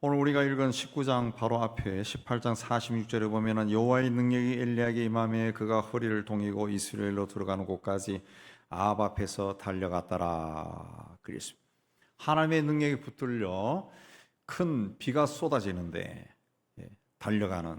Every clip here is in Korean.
오늘 우리가 읽은 19장 바로 앞에 18장 46절에 보면은 여호와의 능력이 엘리야에게 임하매 그가 허리를 동이고 이스라엘로 들어가는 곳까지 아합 앞에서 달려갔더라 그랬습니다. 하나님의 능력이 붙들려 큰 비가 쏟아지는데 달려가는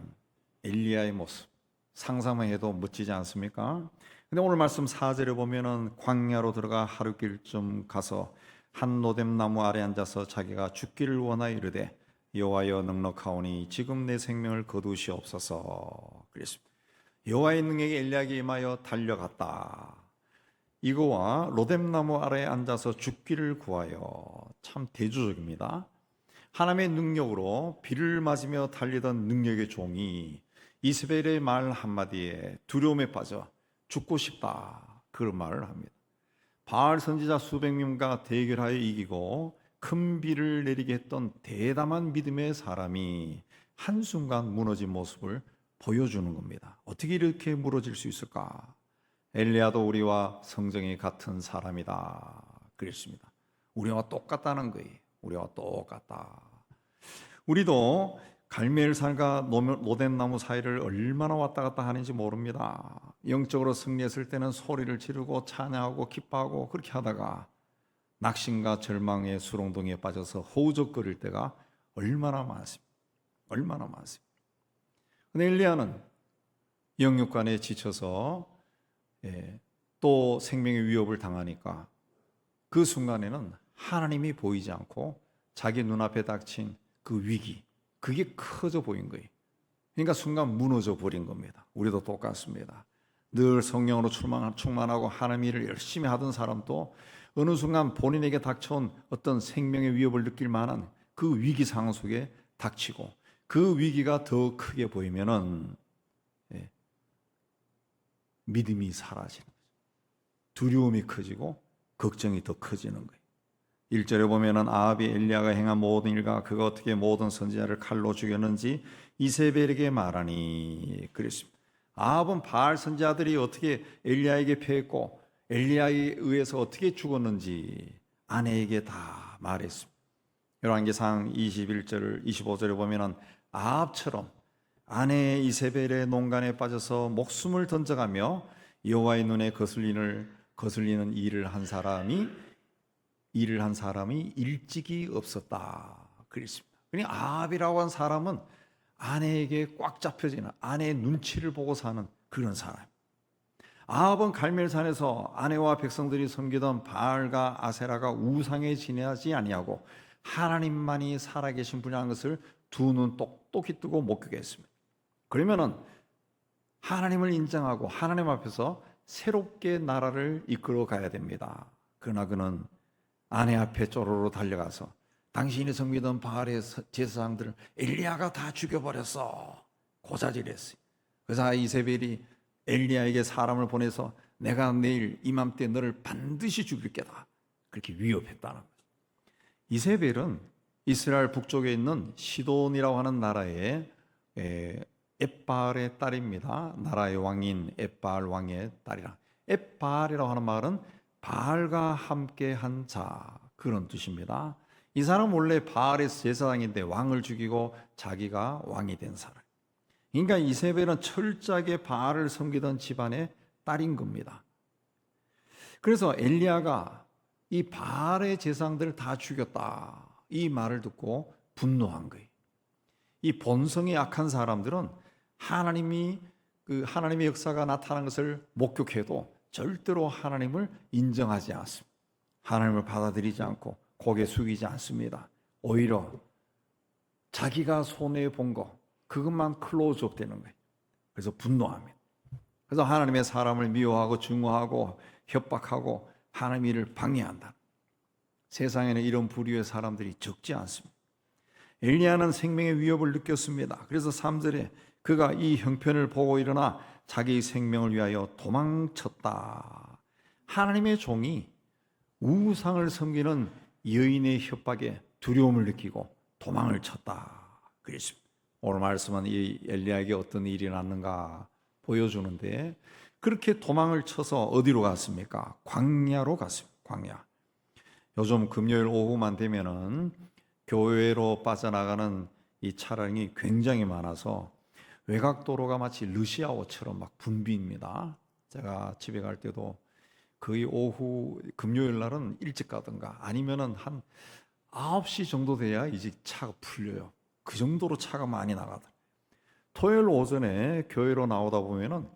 엘리야의 모습 상상만 해도 멋지지 않습니까? 근데 오늘 말씀 4절에 보면은 광야로 들어가 하루길쯤 가서 한 로뎀나무 아래 앉아서 자기가 죽기를 원하여 이르되 여호와여 넉넉하오니 지금 내 생명을 거두시옵소서 그랬습니다. 여호와의 능력이 엘리야에게 임하여 달려갔다. 이거와 로뎀나무 아래에 앉아서 죽기를 구하여 참 대조적입니다. 하나님의 능력으로 비를 맞으며 달리던 능력의 종이 이세벨의 말 한마디에 두려움에 빠져 죽고 싶다 그런 말을 합니다. 바알 선지자 수백 명과 대결하여 이기고 큰 비를 내리게 했던 대담한 믿음의 사람이 한순간 무너진 모습을 보여주는 겁니다. 어떻게 이렇게 무너질 수 있을까? 엘리야도 우리와 성정이 같은 사람이다 그랬습니다. 우리와 똑같다는 거예요. 우리와 똑같다. 우리도 갈멜산과 로뎀나무 사이를 얼마나 왔다 갔다 하는지 모릅니다. 영적으로 승리했을 때는 소리를 지르고 찬양하고 기뻐하고 그렇게 하다가 낙심과 절망의 수렁동이에 빠져서 허우적거릴 때가 얼마나 많습니다. 얼마나 많습니다. 근데 엘리야는 영육간에 지쳐서 또 생명의 위협을 당하니까 그 순간에는 하나님이 보이지 않고 자기 눈앞에 닥친 그 위기, 그게 커져 보인 거예요. 그러니까 순간 무너져 버린 겁니다. 우리도 똑같습니다. 늘 성령으로 충만하고 하나님 일을 열심히 하던 사람도 어느 순간 본인에게 닥쳐온 어떤 생명의 위협을 느낄 만한 그 위기 상황 속에 닥치고 그 위기가 더 크게 보이면은 믿음이 사라지는 거죠. 두려움이 커지고 걱정이 더 커지는 거예요. 1절에 보면은 아합이 엘리야가 행한 모든 일과 그가 어떻게 모든 선지자를 칼로 죽였는지 이세벨에게 말하니 그랬습니다. 아합은 바알 선지자들이 어떻게 엘리야에게 패했고 엘리야에 의해서 어떻게 죽었는지 아내에게 다 말했습니다. 열왕기상 21절 25절에 보면은 아합처럼 아내 이세벨의 농간에 빠져서 목숨을 던져가며 여호와의 눈에 거슬리는 일을 한 사람이 일찍이 없었다 그랬습니다. 그러니까 아합이라고 한 사람은 아내에게 꽉 잡혀지는 아내의 눈치를 보고 사는 그런 사람. 아합은 갈멜산에서 아내와 백성들이 섬기던 바알과 아세라가 우상에 지내지 아니하고 하나님만이 살아계신 분이라는 것을 두 눈 똑똑히 뜨고 목격했습니다. 그러면은 하나님을 인정하고 하나님 앞에서 새롭게 나라를 이끌어 가야 됩니다. 그러나 그는 아내 앞에 쪼로로 달려가서 당신이 섬기던 바알의 제사장들을 엘리야가 다 죽여버렸어 고자질했어요. 그래서 이세벨이 엘리야에게 사람을 보내서 내가 내일 이맘때 너를 반드시 죽일 게다 그렇게 위협했다는 거죠. 이세벨은 이스라엘 북쪽에 있는 시돈이라고 하는 나라의 엣바알의 딸입니다. 나라의 왕인 엣바알 왕의 딸이라. 엣바알이라고 하는 말은 바알과 함께한 자 그런 뜻입니다. 이 사람은 원래 바알의 제사장인데 왕을 죽이고 자기가 왕이 된 사람. 그러니까 이세벨은 철저하게 바알을 섬기던 집안의 딸인 겁니다. 그래서 엘리야가 이 바알의 제사장들을 다 죽였다 이 말을 듣고 분노한 거예요. 이 본성이 약한 사람들은 하나님의 역사가 나타난 것을 목격해도 절대로 하나님을 인정하지 않습니다. 하나님을 받아들이지 않고 고개 숙이지 않습니다. 오히려 자기가 손해 본 거 그것만 클로즈업 되는 거예요. 그래서 분노합니다. 그래서 하나님의 사람을 미워하고 증오하고 협박하고 하나님 일을 방해한다. 세상에는 이런 부류의 사람들이 적지 않습니다. 엘리야는 생명의 위협을 느꼈습니다. 그래서 3절에 그가 이 형편을 보고 일어나 자기 생명을 위하여 도망쳤다. 하나님의 종이 우상을 섬기는 여인의 협박에 두려움을 느끼고 도망을 쳤다. 그랬습니다. 오늘 말씀은 이 엘리야에게 어떤 일이 났는가 보여주는데 그렇게 도망을 쳐서 어디로 갔습니까? 광야로 갔습니다. 광야. 요즘 금요일 오후만 되면은 교회로 빠져나가는 이 차량이 굉장히 많아서 외곽도로가 마치 러시아어처럼 막 붐빕니다. 제가 집에 갈 때도 거의 오후 금요일 날은 일찍 가든가 아니면은 한 9시 정도 돼야 이제 차가 풀려요. 그 정도로 차가 많이 나가더라고요. 토요일 오전에 교회로 나오다 보면은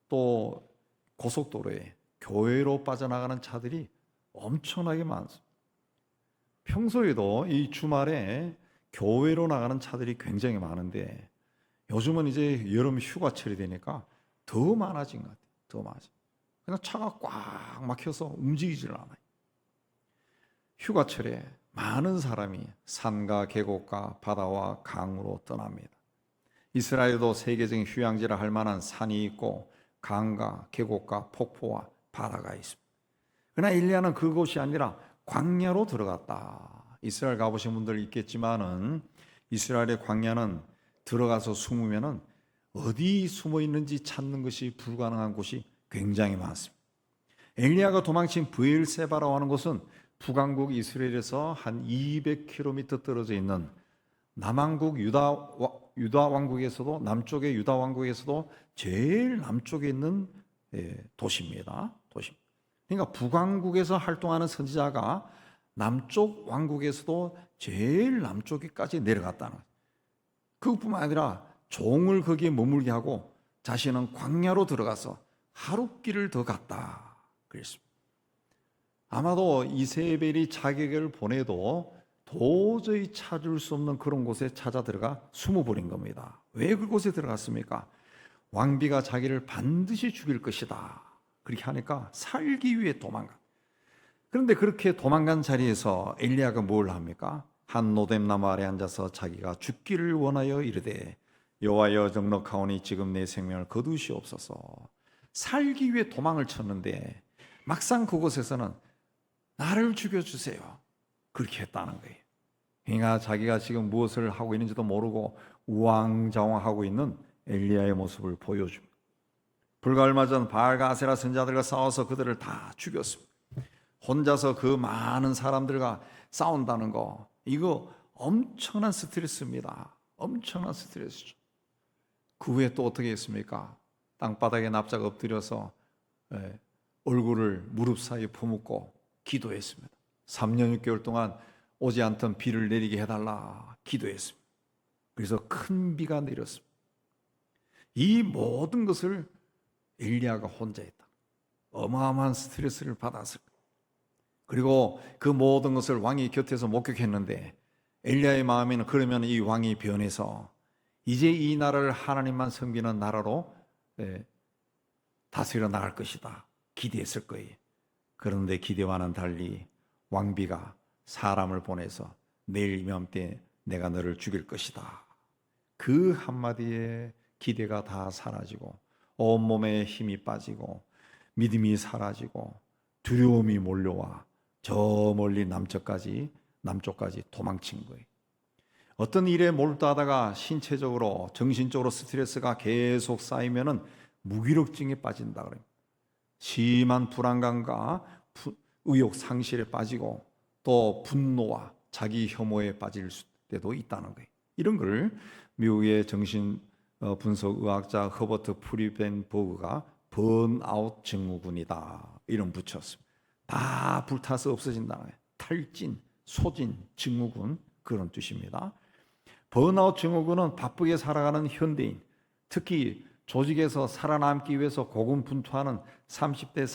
또 고속도로에 교회로 빠져나가는 차들이 엄청나게 많습니다. 평소에도 이 주말에 교회로 나가는 차들이 굉장히 많은데 요즘은 이제 여름 휴가철이 되니까 더 많아진 것 같아요. 더 많아져. 그냥 차가 꽉 막혀서 움직이질 않아요. 휴가철에 많은 사람이 산과 계곡과 바다와 강으로 떠납니다. 이스라엘도 세계적인 휴양지라 할 만한 산이 있고 강과 계곡과 폭포와 바다가 있습니다. 그러나 엘리야는 그곳이 아니라 광야로 들어갔다. 이스라엘 가보신 분들 있겠지만은 이스라엘의 광야는 들어가서 숨으면은 어디 숨어 있는지 찾는 것이 불가능한 곳이 굉장히 많습니다. 엘리야가 도망친 브엘세바라고 하는 곳은 북왕국 이스라엘에서 한 200km 떨어져 있는 남왕국 유다 왕국에서도 남쪽의 유다 왕국에서도 제일 남쪽에 있는 도시입니다. 도시. 그러니까 북왕국에서 활동하는 선지자가 남쪽 왕국에서도 제일 남쪽에까지 내려갔다는 거예요. 그것뿐만 아니라 종을 거기에 머물게 하고 자신은 광야로 들어가서 하룻길을 더 갔다 그랬습니다. 아마도 이세벨이 자객을 보내도 도저히 찾을 수 없는 그런 곳에 찾아 들어가 숨어버린 겁니다. 왜 그곳에 들어갔습니까? 왕비가 자기를 반드시 죽일 것이다. 그렇게 하니까 살기 위해 도망가. 그런데 그렇게 도망간 자리에서 엘리야가 뭘 합니까? 한 노뎀나무 아래 앉아서 자기가 죽기를 원하여 이르되 여호와여 정력하오니 지금 내 생명을 거두시옵소서. 살기 위해 도망을 쳤는데 막상 그곳에서는 나를 죽여주세요. 그렇게 했다는 거예요. 그러니까 자기가 지금 무엇을 하고 있는지도 모르고 우왕좌왕하고 있는 엘리야의 모습을 보여줍니다. 불과 얼마 전 바알과 아세라 선지자들과 싸워서 그들을 다 죽였습니다. 혼자서 그 많은 사람들과 싸운다는 거, 이거 엄청난 스트레스입니다. 엄청난 스트레스죠. 그 후에 또 어떻게 했습니까? 땅바닥에 납작 엎드려서 얼굴을 무릎 사이에 품고 기도했습니다. 3년 6개월 동안 오지 않던 비를 내리게 해달라 기도했습니다. 그래서 큰 비가 내렸습니다. 이 모든 것을 엘리야가 혼자 했다. 어마어마한 스트레스를 받았을 거예요. 그리고 그 모든 것을 왕이 곁에서 목격했는데 엘리야의 마음에는 그러면 이 왕이 변해서 이제 이 나라를 하나님만 섬기는 나라로 다스려 나갈 것이다 기대했을 거예요. 그런데 기대와는 달리 왕비가 사람을 보내서 내일 이맘때 내가 너를 죽일 것이다. 그 한마디에 기대가 다 사라지고 온몸에 힘이 빠지고 믿음이 사라지고 두려움이 몰려와 저 멀리 남쪽까지 도망친 거예요. 어떤 일에 몰두하다가 신체적으로 정신적으로 스트레스가 계속 쌓이면은 무기력증에 빠진다 그래요. 심한 불안감과 의욕 상실에 빠지고 또 분노와 자기 혐오에 빠질 때도 있다는 거예요. 이런 걸 미국의 정신 분석 의학자 허버트 프리벤버그가 번아웃 증후군이다 이름 붙였습니다. 다 불타서 없어진다는 거예요. 탈진, 소진, 증후군 그런 뜻입니다. 번아웃 증후군은 바쁘게 살아가는 현대인, 특히 조직에서 살아남기 위해서 고군분투하는 30대,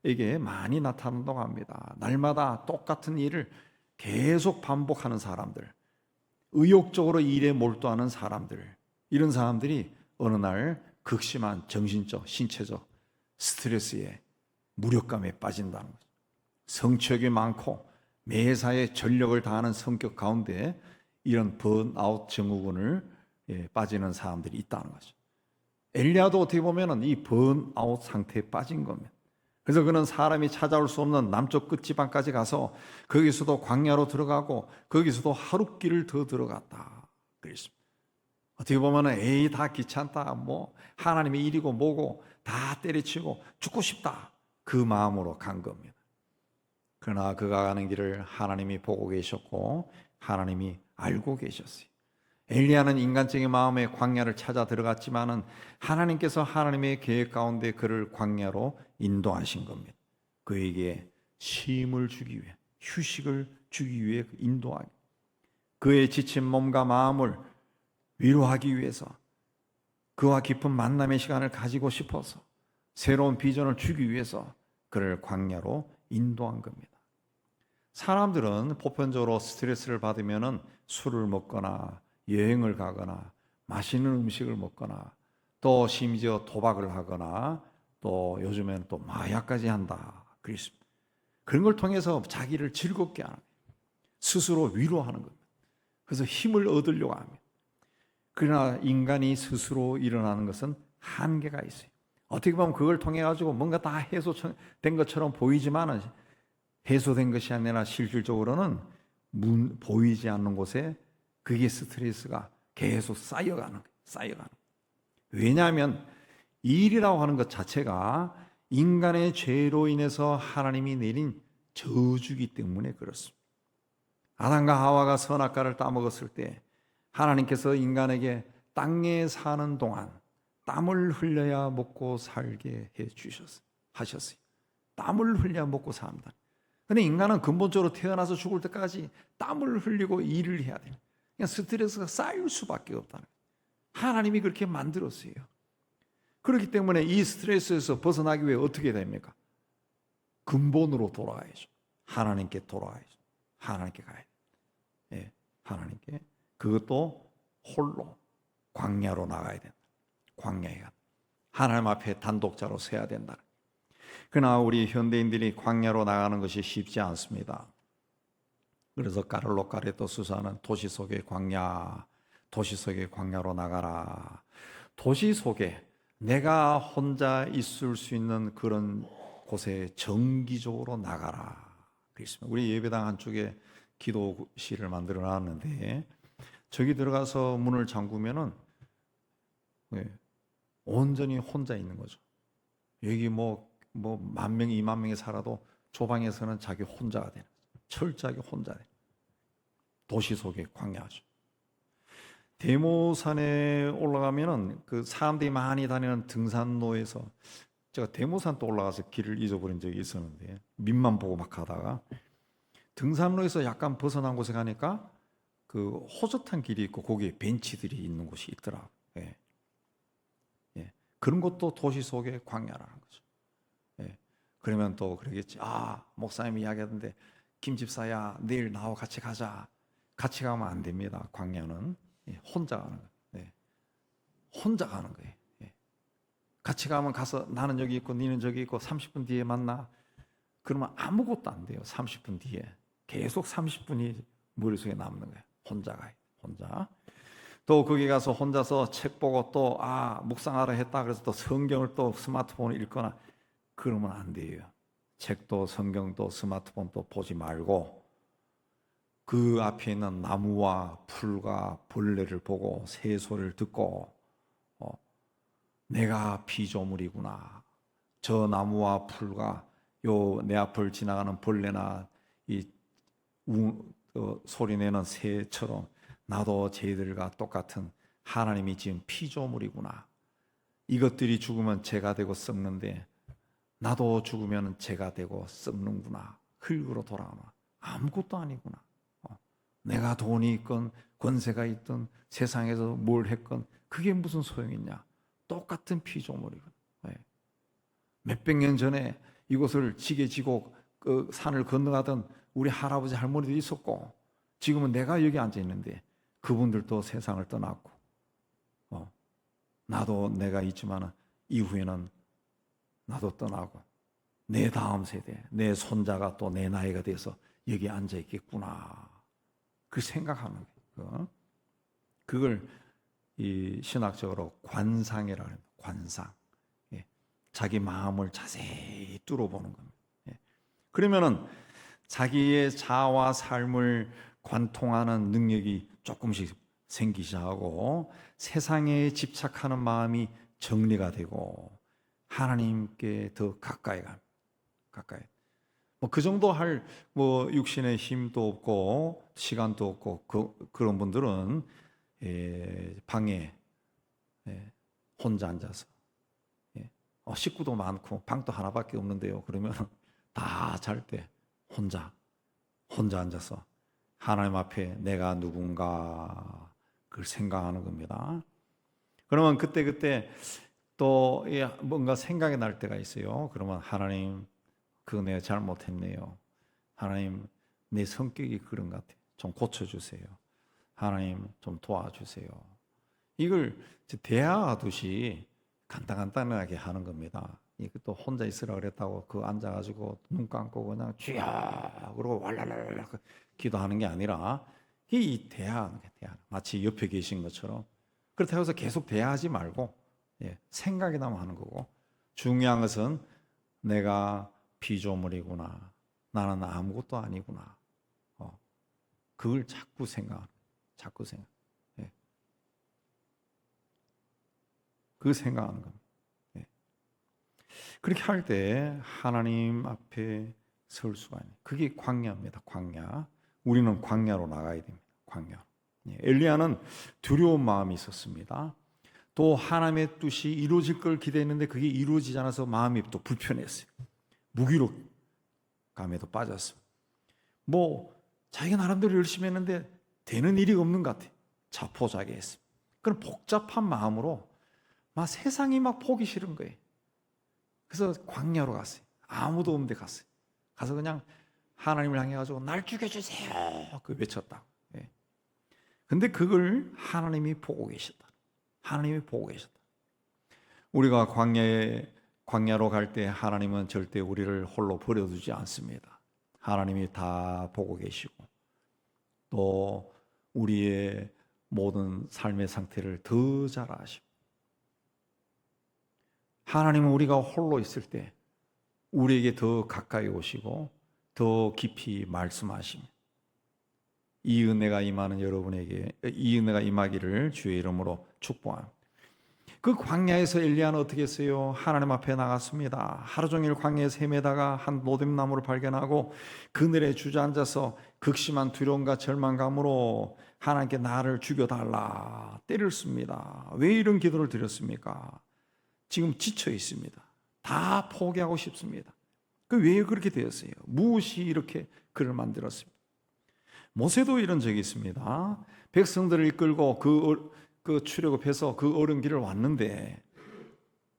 40대에게 많이 나타난다고 합니다. 날마다 똑같은 일을 계속 반복하는 사람들, 의욕적으로 일에 몰두하는 사람들, 이런 사람들이 어느 날 극심한 정신적, 신체적 스트레스에 무력감에 빠진다는 거죠. 성취욕이 많고 매사에 전력을 다하는 성격 가운데 이런 번아웃 증후군을 빠지는 사람들이 있다는 거죠. 엘리야도 어떻게 보면 이 번아웃 상태에 빠진 겁니다. 그래서 그는 사람이 찾아올 수 없는 남쪽 끝지방까지 가서 거기서도 광야로 들어가고 거기서도 하룻길을 더 들어갔다 그랬습니다. 어떻게 보면 에이 다 귀찮다, 뭐 하나님의 일이고 뭐고 다 때려치고 죽고 싶다 그 마음으로 간 겁니다. 그러나 그가 가는 길을 하나님이 보고 계셨고 하나님이 알고 계셨어요. 엘리야는 인간적인 마음에 광야를 찾아 들어갔지만은 하나님께서 하나님의 계획 가운데 그를 광야로 인도하신 겁니다. 그에게 쉼을 주기 위해, 휴식을 주기 위해 인도하기, 그의 지친 몸과 마음을 위로하기 위해서, 그와 깊은 만남의 시간을 가지고 싶어서, 새로운 비전을 주기 위해서 그를 광야로 인도한 겁니다. 사람들은 보편적으로 스트레스를 받으면은 술을 먹거나 여행을 가거나 맛있는 음식을 먹거나 또 심지어 도박을 하거나 또 요즘엔 또 마약까지 한다. 그렇습니다. 그런 걸 통해서 자기를 즐겁게 하는 거예요. 스스로 위로하는 겁니다. 그래서 힘을 얻으려고 합니다. 그러나 인간이 스스로 일어나는 것은 한계가 있어요. 어떻게 보면 그걸 통해 가지고 뭔가 다 해소된 것처럼 보이지만은 해소된 것이 아니라 실질적으로는 보이지 않는 곳에 그게 스트레스가 계속 쌓여가는 거예요. 쌓여가는 거예요. 왜냐하면 일이라고 하는 것 자체가 인간의 죄로 인해서 하나님이 내린 저주기 때문에 그렇습니다. 아담과 하와가 선악과를 따먹었을 때 하나님께서 인간에게 땅에 사는 동안 땀을 흘려야 먹고 살게 하셨어요. 땀을 흘려야 먹고 삽니다. 근데 인간은 근본적으로 태어나서 죽을 때까지 땀을 흘리고 일을 해야 돼요. 그냥 스트레스가 쌓일 수밖에 없다는 거예요. 하나님이 그렇게 만들었어요. 그렇기 때문에 이 스트레스에서 벗어나기 위해 어떻게 됩니까? 근본으로 돌아가야죠. 하나님께 돌아가야죠. 하나님께 가야 돼요. 예, 하나님께. 그것도 홀로 광야로 나가야 된다. 광야에 가. 하나님 앞에 단독자로 서야 된다. 그러나 우리 현대인들이 광야로 나가는 것이 쉽지 않습니다. 그래서 까를로 까레토 수사는 도시 속의 광야, 도시 속의 광야로 나가라. 도시 속에 내가 혼자 있을 수 있는 그런 곳에 정기적으로 나가라. 그렇습니다. 우리 예배당 한쪽에 기도실을 만들어 놨는데 저기 들어가서 문을 잠그면은 온전히 혼자 있는 거죠. 여기 뭐 10,000명, 20,000명이 살아도 조방에서는 자기 혼자가 되는 거죠. 철저하게 혼자 되는 도시 속의 광야죠. 데모산에 올라가면은 그 사람들이 많이 다니는 등산로에서 제가 데모산 또 올라가서 길을 잊어버린 적이 있었는데 밑만 보고 막 가다가 등산로에서 약간 벗어난 곳에 가니까 그 호젓한 길이 있고 거기에 벤치들이 있는 곳이 있더라고요. 예. 예. 그런 것도 도시 속의 광야라는 거죠. 예. 그러면 또 그러겠지. 아, 목사님이 이야기하던데 김 집사야 내일 나와 같이 가자. 같이 가면 안 됩니다. 광야는 혼자 가는 거예요. 네. 혼자 가는 거예요. 같이 가면 가서 나는 여기 있고 너는 저기 있고 30분 뒤에 만나. 그러면 아무것도 안 돼요. 30분 뒤에 계속 30분이 머릿속에 남는 거예요. 혼자 가요. 혼자. 또 거기 가서 혼자서 책 보고 또 묵상하라 했다 그래서 또 성경을 또 스마트폰을 읽거나 그러면 안 돼요. 책도 성경도 스마트폰도 보지 말고 그 앞에 있는 나무와 풀과 벌레를 보고 새소리를 듣고 내가 피조물이구나. 저 나무와 풀과 요 내 앞을 지나가는 벌레나 이 소리내는 새처럼 나도 쟤들과 똑같은 하나님이 지은 피조물이구나. 이것들이 죽으면 죄가 되고 썩는데 나도 죽으면 죄가 되고 썩는구나. 흙으로 돌아가나 아무것도 아니구나. 내가 돈이 있건 권세가 있든 세상에서 뭘 했건 그게 무슨 소용이 있냐. 똑같은 피조물이거든. 몇백 년 전에 이곳을 지게 지고 그 산을 건너가던 우리 할아버지 할머니도 있었고 지금은 내가 여기 앉아 있는데 그분들도 세상을 떠났고 나도 내가 있지만 이후에는 나도 떠나고 내 다음 세대 내 손자가 또 내 나이가 돼서 여기 앉아 있겠구나. 그 생각하는 거예요. 그걸 이 신학적으로 관상이라고 합니다. 관상. 자기 마음을 자세히 뚫어보는 겁니다. 그러면은 자기의 자아와 삶을 관통하는 능력이 조금씩 생기기 시작하고 세상에 집착하는 마음이 정리가 되고 하나님께 더 가까이 갑니다. 가까이. 뭐 그 정도 할 뭐 육신의 힘도 없고 시간도 없고 그런 분들은 방에 혼자 앉아서 식구도 많고 방도 하나밖에 없는데요. 그러면 다 잘 때 혼자 앉아서 하나님 앞에 내가 누군가 그걸 생각하는 겁니다. 그러면 그때 또 뭔가 생각이 날 때가 있어요. 그러면 하나님, 그거 내가 잘못했네요. 하나님, 내 성격이 그런 것 같아요. 좀 고쳐주세요. 하나님, 좀 도와주세요. 이걸 대화하듯이 간단하게 하는 겁니다. 또 혼자 있으라 그랬다고 그 앉아가지고 눈 감고 그냥 주야 그러고 왈랄랄랄 기도하는 게 아니라 이 대화 마치 옆에 계신 것처럼 그렇다고 해서 계속 대화하지 말고 생각이 나면 하는 거고, 중요한 것은 내가 피조물이구나, 나는 아무것도 아니구나, 그걸 자꾸 생각. 그 생각하는 겁니다. 그렇게 할 때 하나님 앞에 설 수가 있는, 그게 광야입니다. 광야. 우리는 광야로 나가야 됩니다. 광야. 엘리야는 두려운 마음이 있었습니다. 또 하나님의 뜻이 이루어질 걸 기대했는데 그게 이루어지지 않아서 마음이 또 불편했어요. 무기력감에도 빠졌어요. 뭐 자기가 나름대로 열심히 했는데 되는 일이 없는 것 같아요. 자포자기했어요. 그런 복잡한 마음으로 막 세상이 막 보기 싫은 거예요. 그래서 광야로 갔어요. 아무도 없는 데 갔어요. 가서 그냥 하나님을 향해 가지고 날 죽여주세요 그 외쳤다. 근데 그걸 하나님이 보고 계셨다. 하나님이 보고 계셨다. 우리가 광야로 갈 때 하나님은 절대 우리를 홀로 버려두지 않습니다. 하나님이 다 보고 계시고 또 우리의 모든 삶의 상태를 더 잘 아시고, 하나님은 우리가 홀로 있을 때 우리에게 더 가까이 오시고 더 깊이 말씀하십니다. 이 은혜가 임하는 여러분에게, 이 은혜가 임하기를 주의 이름으로 축복합니다. 그 광야에서 엘리야는 어떻게 했어요? 하나님 앞에 나갔습니다. 하루 종일 광야에서 헤매다가 한 로뎀나무를 발견하고 그늘에 주저앉아서 극심한 두려움과 절망감으로 하나님께 나를 죽여달라 때렸습니다. 왜 이런 기도를 드렸습니까? 지금 지쳐 있습니다. 다 포기하고 싶습니다. 왜 그렇게 되었어요? 무엇이 이렇게 그를 만들었습니까? 모세도 이런 적이 있습니다. 백성들을 이끌고 그 출애굽해서 그 어려운 길을 왔는데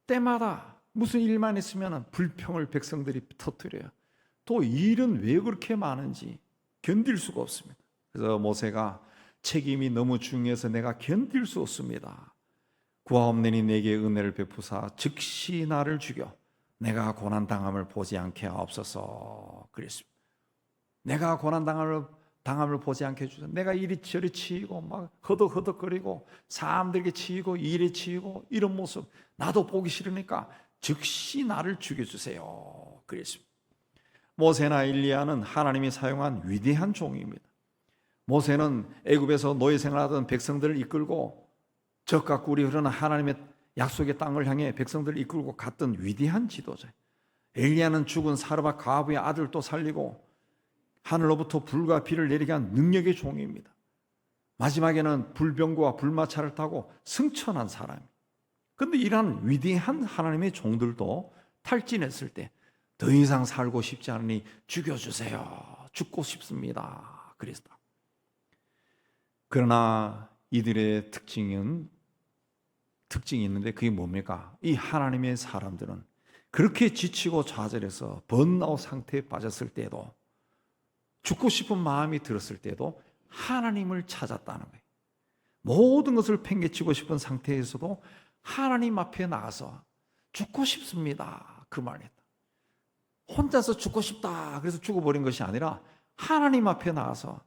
때마다 무슨 일만 있으면 불평을 백성들이 터뜨려요. 또 일은 왜 그렇게 많은지 견딜 수가 없습니다. 그래서 모세가 책임이 너무 중요해서 내가 견딜 수 없습니다. 구하옵나니 내게 은혜를 베푸사 즉시 나를 죽여 내가 고난당함을 보지 않게 하옵소서 그랬습니다. 내가 고난당함을 보지 않게 해주세요. 내가 이리저리 치이고 막 허덕허덕거리고 사람들에게 치이고 일에 치이고 이런 모습 나도 보기 싫으니까 즉시 나를 죽여주세요 그랬습니다. 모세나 엘리야는 하나님이 사용한 위대한 종입니다. 모세는 애굽에서 노예 생활하던 백성들을 이끌고 적과 꿀이 흐르는 하나님의 약속의 땅을 향해 백성들을 이끌고 갔던 위대한 지도자예요. 엘리야는 죽은 사르밧 과부의 아들도 살리고 하늘로부터 불과 비를 내리게 한 능력의 종입니다. 마지막에는 불병거와 불마차를 타고 승천한 사람이에요. 그런데 이러한 위대한 하나님의 종들도 탈진했을 때 더 이상 살고 싶지 않으니 죽여주세요. 죽고 싶습니다. 그랬다. 그러나 이들의 특징이 있는데 그게 뭡니까? 이 하나님의 사람들은 그렇게 지치고 좌절해서 번아웃 상태에 빠졌을 때도, 죽고 싶은 마음이 들었을 때도 하나님을 찾았다는 거예요. 모든 것을 팽개치고 싶은 상태에서도 하나님 앞에 나가서 죽고 싶습니다 그 말했다. 혼자서 죽고 싶다 그래서 죽어버린 것이 아니라 하나님 앞에 나가서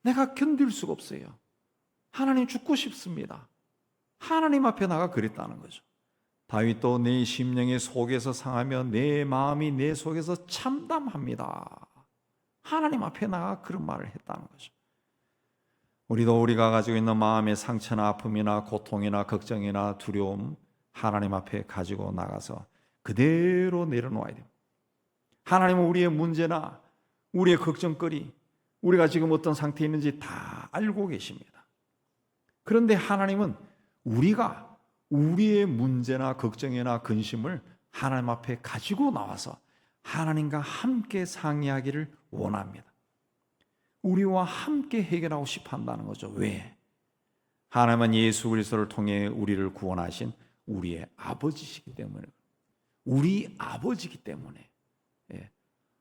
내가 견딜 수가 없어요. 하나님 죽고 싶습니다. 하나님 앞에 나가 그랬다는 거죠. 다윗도 내 심령의 속에서 상하며 내 마음이 내 속에서 참담합니다. 하나님 앞에 나가 그런 말을 했다는 거죠. 우리가 가지고 있는 마음의 상처나 아픔이나 고통이나 걱정이나 두려움 하나님 앞에 가지고 나가서 그대로 내려놓아야 됩니다. 하나님은 우리의 문제나 우리의 걱정거리, 우리가 지금 어떤 상태에 있는지 다 알고 계십니다. 그런데 하나님은 우리가 우리의 문제나 걱정이나 근심을 하나님 앞에 가지고 나와서 하나님과 함께 상의하기를 원합니다. 우리와 함께 해결하고 싶어 한다는 거죠. 왜? 하나님은 예수 그리스도를 통해 우리를 구원하신 우리의 아버지시기 때문에, 우리 아버지이기 때문에.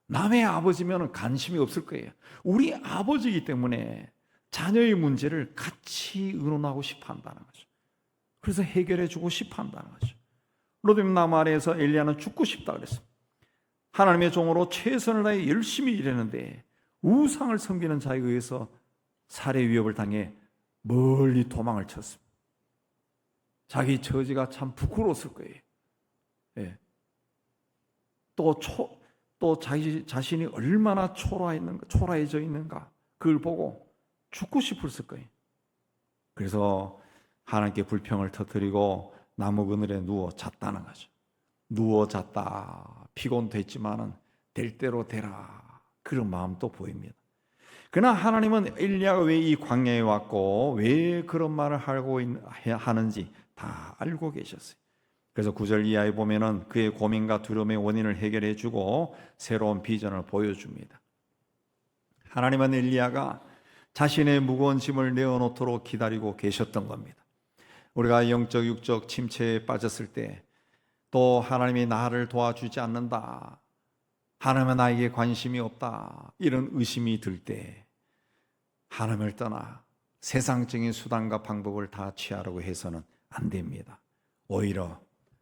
남의 아버지면 관심이 없을 거예요. 우리 아버지이기 때문에 자녀의 문제를 같이 의논하고 싶어 한다는 거죠. 그래서 해결해 주고 싶어 한다는 거죠. 로뎀 나무 아래에서 엘리야는 죽고 싶다 그랬어요. 하나님의 종으로 최선을 다해 열심히 일했는데 우상을 섬기는 자에 의해서 살해 위협을 당해 멀리 도망을 쳤습니다. 자기 처지가 참 부끄러웠을 거예요. 또 자기 자신이 얼마나 초라해져 있는가, 그걸 보고 죽고 싶었을 거예요. 그래서 하나님께 불평을 터뜨리고 나무 그늘에 누워 잤다는 거죠. 누워 잤다. 피곤됐지만은 될 대로 되라. 그런 마음도 보입니다. 그러나 하나님은 엘리야가 왜 이 광야에 왔고 왜 그런 말을 하고 하는지 다 알고 계셨어요. 그래서 9절 이하에 보면은 그의 고민과 두려움의 원인을 해결해 주고 새로운 비전을 보여줍니다. 하나님은 엘리야가 자신의 무거운 짐을 내어놓도록 기다리고 계셨던 겁니다. 우리가 영적 육적 침체에 빠졌을 때, 또 하나님이 나를 도와주지 않는다, 하나님은 나에게 관심이 없다, 이런 의심이 들 때 하나님을 떠나 세상적인 수단과 방법을 다 취하려고 해서는 안 됩니다. 오히려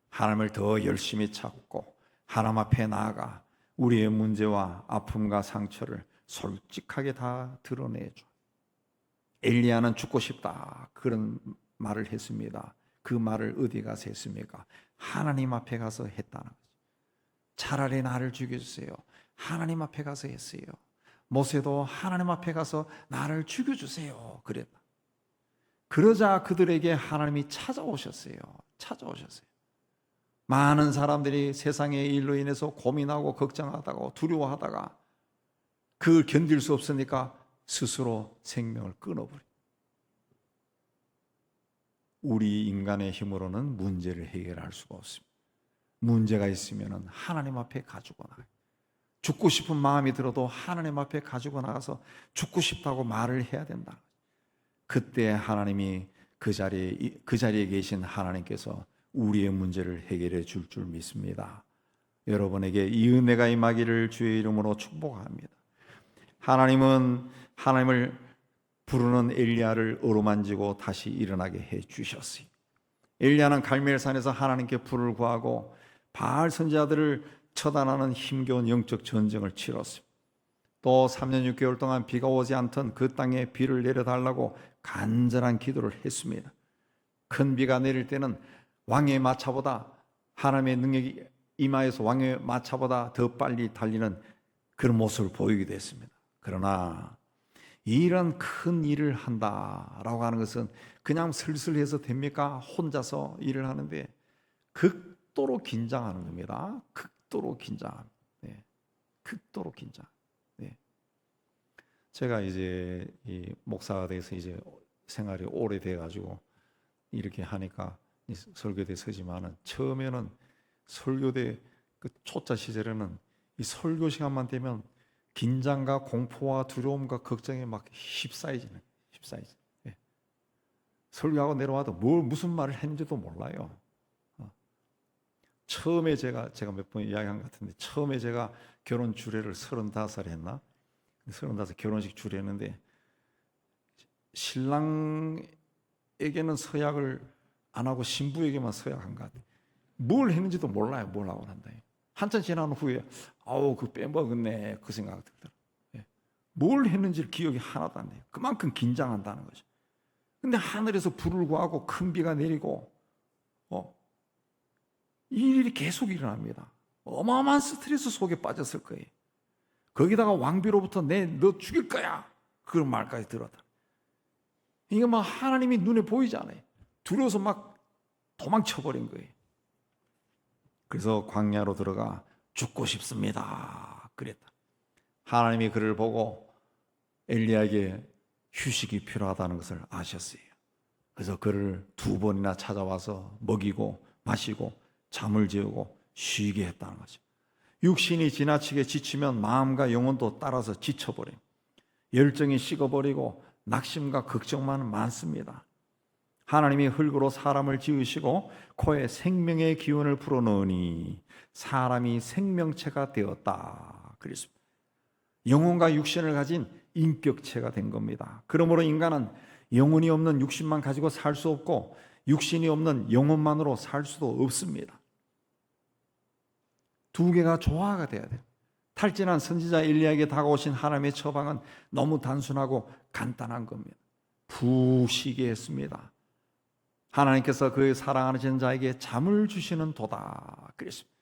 하나님을 더 열심히 찾고 하나님 앞에 나아가 우리의 문제와 아픔과 상처를 솔직하게 다 드러내줘. 엘리야는 죽고 싶다, 그런 말을 했습니다. 그 말을 어디 가서 했습니까? 하나님 앞에 가서 했다는 거죠. 차라리 나를 죽여주세요. 하나님 앞에 가서 했어요. 모세도 하나님 앞에 가서 나를 죽여주세요, 그랬다. 그러자 그들에게 하나님이 찾아오셨어요. 많은 사람들이 세상의 일로 인해서 고민하고 걱정하다가 두려워하다가 그걸 견딜 수 없으니까 스스로 생명을 끊어버려요. 우리 인간의 힘으로는 문제를 해결할 수가 없습니다. 문제가 있으면 하나님 앞에 가지고 나가요. 죽고 싶은 마음이 들어도 하나님 앞에 가지고 나가서 죽고 싶다고 말을 해야 된다. 그때 하나님이 그 자리에 계신 하나님께서 우리의 문제를 해결해 줄 믿습니다. 여러분에게 이 은혜가 임하기를 주의 이름으로 축복합니다. 하나님은 하나님을 부르는 엘리야를 어루만지고 다시 일어나게 해 주셨어요. 엘리야는 갈멜산에서 하나님께 불을 구하고 바알 선지자들을 처단하는 힘겨운 영적 전쟁을 치렀습니다. 또 3년 6개월 동안 비가 오지 않던 그 땅에 비를 내려달라고 간절한 기도를 했습니다. 큰 비가 내릴 때는 왕의 마차보다, 하나님의 능력이 임하여서 왕의 마차보다 더 빨리 달리는 그런 모습을 보이기도 했습니다. 그러나 이런 큰 일을 한다라고 하는 것은 그냥 슬슬해서 됩니까? 혼자서 일을 하는데 극도로 긴장하는 겁니다. 극도로 긴장합니다. 극도로 긴장. 제가 이제 이 목사가 돼서 이제 생활이 오래돼 가지고 이렇게 하니까 설교대 서지만은, 처음에는 설교대 그 초짜 시절에는 이 설교 시간만 되면 긴장과 공포와 두려움과 걱정에 막 휩싸이지는. 설교하고 내려와도 무슨 말을 했는지도 몰라요. 처음에 제가 몇 번 이야기한 것 같은데, 처음에 제가 결혼 주례를 35살 했나? 35 결혼식 주례했는데 신랑에게는 서약을 안 하고 신부에게만 서약한 것 같아요. 뭘 했는지도 몰라요. 뭘 하고 난다. 한참 지난 후에 그 빼먹었네, 그 생각이 들더라고요. 뭘 했는지 기억이 하나도 안 나요. 그만큼 긴장한다는 거죠. 근데 하늘에서 불을 구하고 큰 비가 내리고 이 일이 계속 일어납니다. 어마어마한 스트레스 속에 빠졌을 거예요. 거기다가 왕비로부터 너 죽일 거야, 그런 말까지 들었다. 이게 막 하나님이 눈에 보이지 않아요. 두려워서 막 도망쳐버린 거예요. 그래서 광야로 들어가 죽고 싶습니다 그랬다. 하나님이 그를 보고 엘리야에게 휴식이 필요하다는 것을 아셨어요. 그래서 그를 2번이나 찾아와서 먹이고 마시고 잠을 재우고 쉬게 했다는 거죠. 육신이 지나치게 지치면 마음과 영혼도 따라서 지쳐버려요. 열정이 식어버리고 낙심과 걱정만 많습니다. 하나님이 흙으로 사람을 지으시고 코에 생명의 기운을 불어넣으니 사람이 생명체가 되었다. 그랬습니다. 영혼과 육신을 가진 인격체가 된 겁니다. 그러므로 인간은 영혼이 없는 육신만 가지고 살 수 없고 육신이 없는 영혼만으로 살 수도 없습니다. 2개가 조화가 돼야 돼요. 탈진한 선지자 엘리야에게 다가오신 하나님의 처방은 너무 단순하고 간단한 겁니다. 푹 쉬게 했습니다. 하나님께서 그의 사랑하는 자에게 잠을 주시는 도다. 그랬습니다.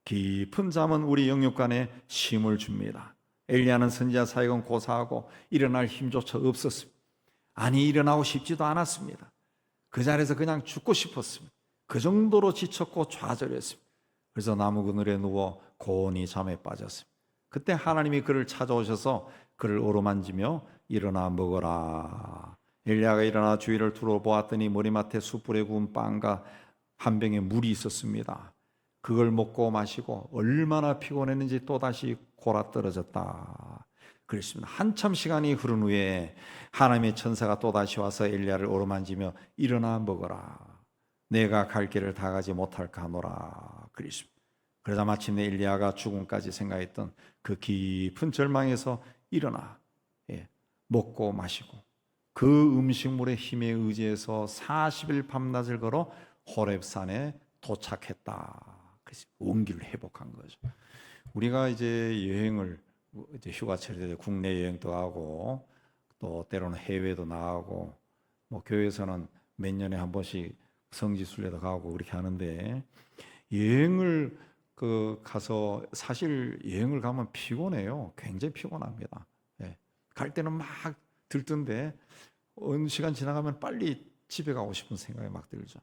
깊은 잠은 우리 영육간에 쉼을 줍니다. 엘리야는 선지자 사역은 고사하고 일어날 힘조차 없었습니다. 아니, 일어나고 싶지도 않았습니다. 그 자리에서 그냥 죽고 싶었습니다. 그 정도로 지쳤고 좌절했습니다. 그래서 나무 그늘에 누워 고온히 잠에 빠졌습니다. 그때 하나님이 그를 찾아오셔서 그를 어루만지며 일어나 먹어라. 엘리야가 일어나 주위를 둘러보았더니 머리맡에 숯불에 구운 빵과 한 병에 물이 있었습니다. 그걸 먹고 마시고 얼마나 피곤했는지 또다시 골아떨어졌다. 그랬습니다. 한참 시간이 흐른 후에 하나님의 천사가 또다시 와서 엘리야를 어루만지며 일어나 먹어라. 내가 갈 길을 다 가지 못할까 하노라. 그랬습니다. 그러자 마침내 엘리야가 죽음까지 생각했던 그 깊은 절망에서 일어나 먹고 마시고 그 음식물의 힘에 의지해서 40일 밤낮을 걸어 호렙산에 도착했다. 그래서 원기를 회복한 거죠. 우리가 이제 여행을 이제 휴가철에 국내 여행도 하고 또 때로는 해외도 나가고 뭐 교회에서는 몇 년에 한 번씩 성지순례도 가고 그렇게 하는데 여행을 가서 사실 여행을 가면 피곤해요. 굉장히 피곤합니다. 갈 때는 막 들뜬데 어느 시간 지나가면 빨리 집에 가고 싶은 생각이 막 들죠.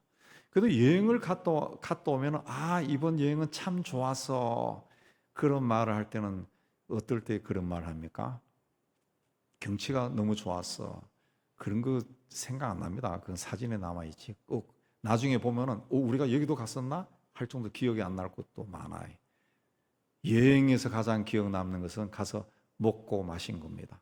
그래도 여행을 갔다 오면 이번 여행은 참 좋았어. 그런 말을 할 때는 어떨 때 그런 말을 합니까? 경치가 너무 좋았어. 그런 거 생각 안 납니다. 그건 사진에 남아있지. 꼭 나중에 보면은 우리가 여기도 갔었나? 할 정도 기억이 안 날 것도 많아요. 여행에서 가장 기억 남는 것은 가서 먹고 마신 겁니다.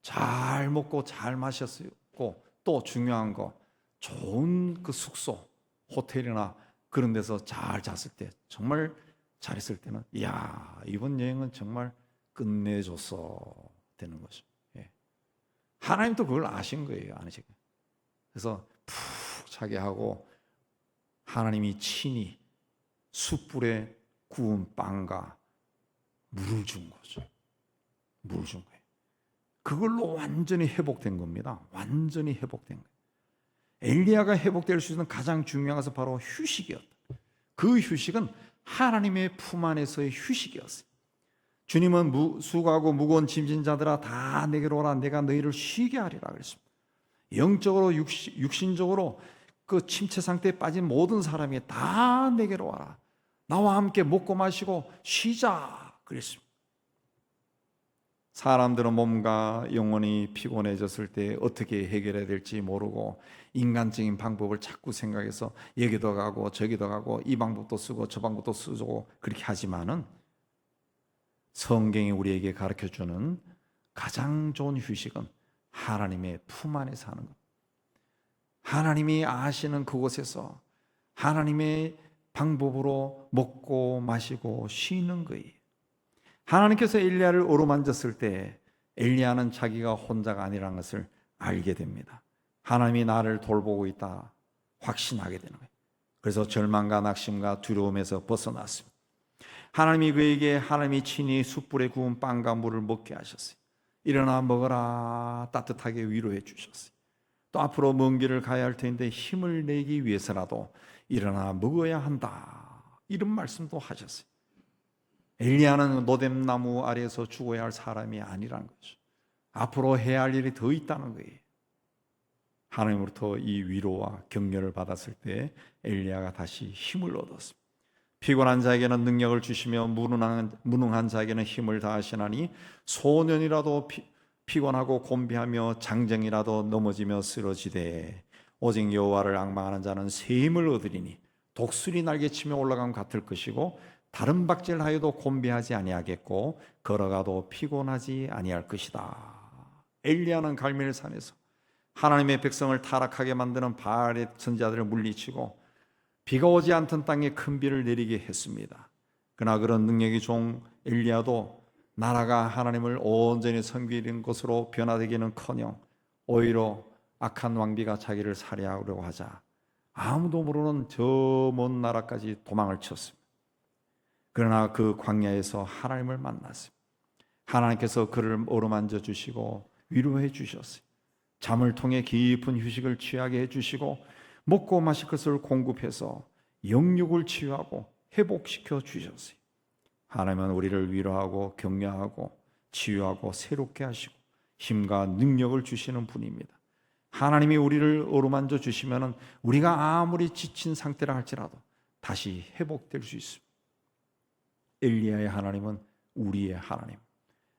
잘 먹고 잘 마셨고 또 중요한 거 좋은 그 숙소, 호텔이나 그런 데서 잘 잤을 때 정말 잘했을 때는 이야 이번 여행은 정말 끝내줬어 되는 거죠. 하나님도 그걸 아신 거예요. 아니시고. 그래서 푹 자게 하고 하나님이 친히 숯불에 구운 빵과 물을 준 거죠. 물을 준 거예요. 그걸로 완전히 회복된 겁니다. 완전히 회복된 거예요. 엘리야가 회복될 수 있는 가장 중요한 것은 바로 휴식이었다. 그 휴식은 하나님의 품 안에서의 휴식이었어요. 주님은 수고하고 무거운 짐진 자들아 다 내게로 오라 내가 너희를 쉬게 하리라 그랬습니다. 영적으로 육신적으로 그 침체 상태에 빠진 모든 사람이 다 내게로 와라. 나와 함께 먹고 마시고 쉬자 그랬습니다. 사람들은 몸과 영혼이 피곤해졌을 때 어떻게 해결해야 될지 모르고 인간적인 방법을 자꾸 생각해서 여기도 가고 저기도 가고 이 방법도 쓰고 저 방법도 쓰고 그렇게 하지만은 성경이 우리에게 가르쳐주는 가장 좋은 휴식은 하나님의 품 안에 사는 것. 하나님이 아시는 그곳에서 하나님의 방법으로 먹고 마시고 쉬는 거예요. 하나님께서 엘리야를 어루만졌을 때 엘리야는 자기가 혼자가 아니라는 것을 알게 됩니다. 하나님이 나를 돌보고 있다 확신하게 되는 거예요. 그래서 절망과 낙심과 두려움에서 벗어났습니다. 하나님이 그에게 하나님이 친히 숯불에 구운 빵과 물을 먹게 하셨어요. 일어나 먹어라 따뜻하게 위로해 주셨어요. 또 앞으로 먼 길을 가야 할 텐데 힘을 내기 위해서라도 일어나 먹어야 한다 이런 말씀도 하셨어요. 엘리야는 노뎀나무 아래에서 죽어야 할 사람이 아니라는 거죠. 앞으로 해야 할 일이 더 있다는 거예요. 하나님으로부터 이 위로와 격려를 받았을 때 엘리야가 다시 힘을 얻었습니다. 피곤한 자에게는 능력을 주시며 무능한 자에게는 힘을 다하시나니 소년이라도 피곤하고 곤비하며 장정이라도 넘어지며 쓰러지되 오직 여호와를 앙망하는 자는 새 힘을 얻으리니 독수리 날개치며 올라감 같을 것이고 다른 박질하여도 곤비하지 아니하겠고 걸어가도 피곤하지 아니할 것이다. 엘리야는 갈멜산에서 하나님의 백성을 타락하게 만드는 바알의 선지자들을 물리치고 비가 오지 않던 땅에 큰 비를 내리게 했습니다. 그러나 그런 능력이 종 엘리야도 나라가 하나님을 온전히 섬기는 것으로 변화되기는커녕 오히려 악한 왕비가 자기를 살해하려고 하자 아무도 모르는 저 먼 나라까지 도망을 쳤습니다. 그러나 그 광야에서 하나님을 만났습니다. 하나님께서 그를 어루만져 주시고 위로해 주셨어요. 잠을 통해 깊은 휴식을 취하게 해주시고 먹고 마실 것을 공급해서 영육을 치유하고 회복시켜 주셨어요. 하나님은 우리를 위로하고 격려하고 치유하고 새롭게 하시고 힘과 능력을 주시는 분입니다. 하나님이 우리를 어루만져 주시면 우리가 아무리 지친 상태라 할지라도 다시 회복될 수 있습니다. 엘리야의 하나님은 우리의 하나님,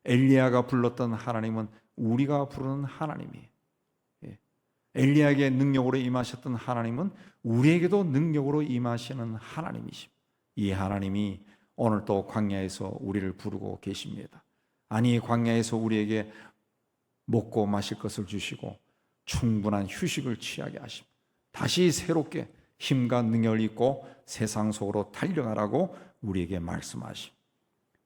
엘리야가 불렀던 하나님은 우리가 부르는 하나님이에요. 엘리야에게 능력으로 임하셨던 하나님은 우리에게도 능력으로 임하시는 하나님이십니다. 이 하나님이 오늘 또 광야에서 우리를 부르고 계십니다. 아니, 광야에서 우리에게 먹고 마실 것을 주시고 충분한 휴식을 취하게 하십니다. 다시 새롭게 힘과 능력을 입고 세상 속으로 달려가라고 우리에게 말씀하십니다.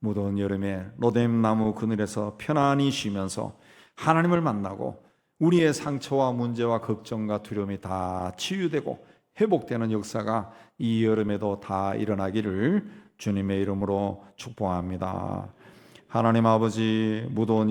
무더운 여름에 로뎀 나무 그늘에서 편안히 쉬면서 하나님을 만나고 우리의 상처와 문제와 걱정과 두려움이 다 치유되고 회복되는 역사가 이 여름에도 다 일어나기를 주님의 이름으로 축복합니다. 하나님 아버지, 무더운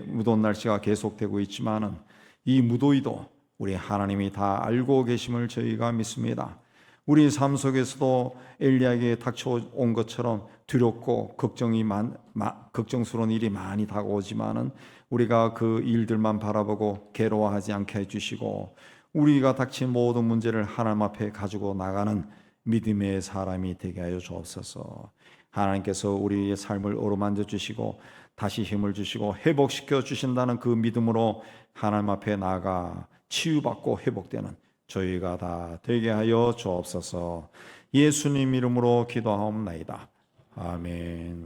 무더운 날씨가 계속되고 있지만은 이 무더위도 우리 하나님이 다 알고 계심을 저희가 믿습니다. 우리 삶 속에서도 엘리야에게 닥쳐온 것처럼 두렵고 걱정스러운 일이 많이 다가오지만은 우리가 그 일들만 바라보고 괴로워하지 않게 해주시고 우리가 닥친 모든 문제를 하나님 앞에 가지고 나가는 믿음의 사람이 되게 하여 주옵소서. 하나님께서 우리의 삶을 어루만져 주시고 다시 힘을 주시고 회복시켜 주신다는 그 믿음으로 하나님 앞에 나아가 치유받고 회복되는 저희가 다 되게 하여 주옵소서. 예수님 이름으로 기도하옵나이다. 아멘.